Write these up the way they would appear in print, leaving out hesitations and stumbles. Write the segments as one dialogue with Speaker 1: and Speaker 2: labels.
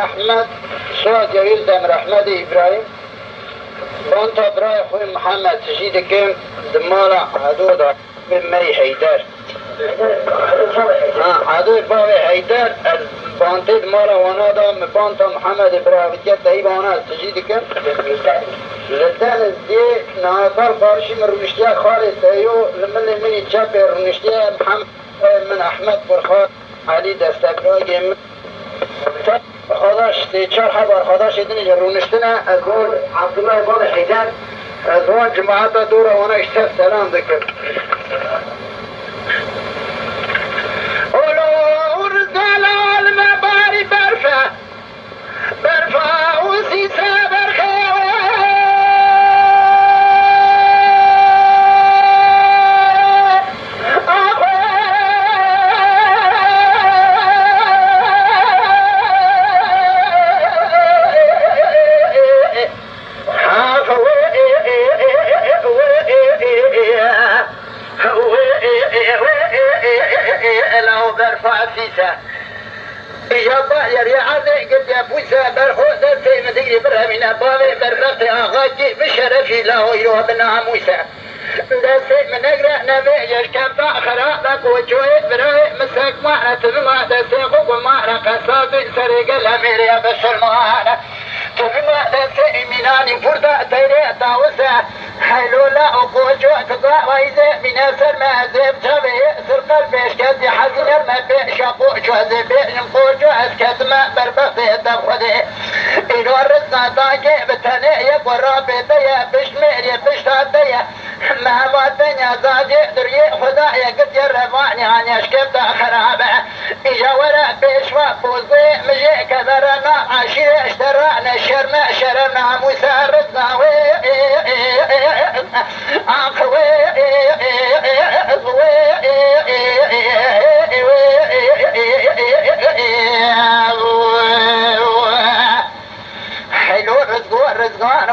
Speaker 1: احمد شاه جلیل دم رحمت ابراهیم بانتا برای خوی محمد تجید کم دمالا عدو دا می حیدر عدو باوی حیدر بانتی دمالا وانا دا بانتا محمد ابراهیم جد دهی بانا تجید کم لدن دی ناکار بارشی من رونشتیا خالد تایو لمن منی چپ رونشتیا محمد من احمد برخواد علی دستگراگی من خداش چهار خبر خداش دیدن رونشتنه از اون عبدالله بان حیدر از اون جماعت دور وانا اشتر سلام دکر اولو رزال عالم باری برفه برفه و سیسه برخه يا يا عادي قد يا بوسا برخوص في مدينة برهمنا بابي برقت أغاجي بشرفي له يروح بنا موسى دسي من أقرأ نبيجش كم خرابك وجوه براي مسك معنا تبما دسي قوق معنا قصابي سرق الأمير يا بشر معنا تبما دسي مناني فردا تيري تاوسا حلولا وقوجو تقع ويزي من أسر ما زيب تبي سر قلبيش كدي حزن المبيع شاقو جوزي بيع نقوجو أسكت ما بربخي دبخدي إنو الرزنا طاقي بتني يقوى رابي ديا بشميري بشتادي مهما الدنيا زادي دري خدايا قد يرفعني عن يشكب دا خرابة إجا ورا بيشوا بوزي مجي كذرنا عشير اشترانا شرما شرمنا موسى الرزنا حلو رزقان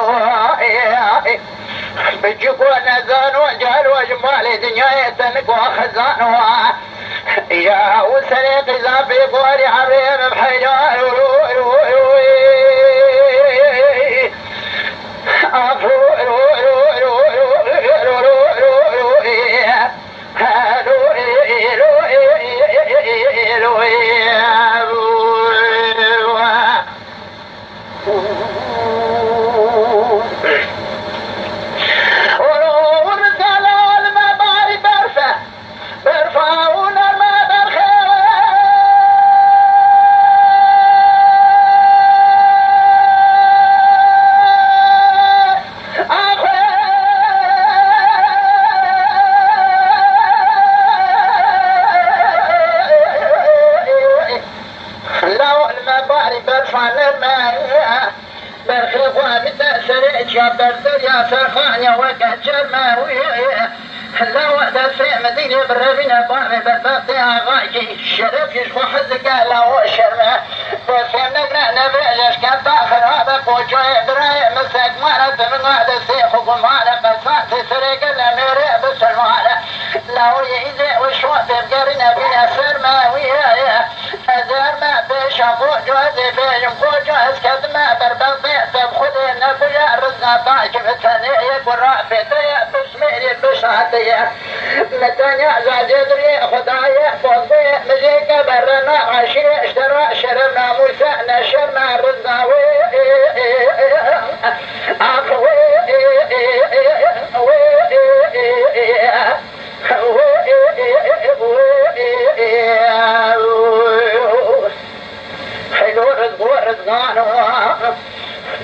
Speaker 1: بجيكو نزان وجهل وجمال دنيا تنك وخزان يا وسريق زافي قولي حبيب بحجار يا سرخانيا وكهجر ماوية لا وقت الفئة مدينة برابينا بامي بالباطئة غايكي الشرف يشفو حزك لا وشرمة بسيم نقرأ نبيجش كان داخل هذا بوجوه براي مسك مارت من هذا السيخ وقمارة بسات سريق الأميري بسلمارة لو يعيزي وشوط بقرنا بنا سرماوية أزار ما بيش أفوق جوزي بيجم فوق جوز كدما برباطئ تبخذي نبيا رزنا طاعك بثانية برافة بسميري بشعتية متانيا زاجدري خدايا فوضي مزيكا برنا عشي اشترى شرمنا موسى نشرنا رزاوي أخوي حلو رزقان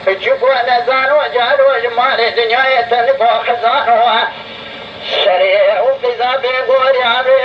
Speaker 1: بجيبوا نزان وجهل وجمال دنيا يتنفى خزان شريع وقضى بقول عبي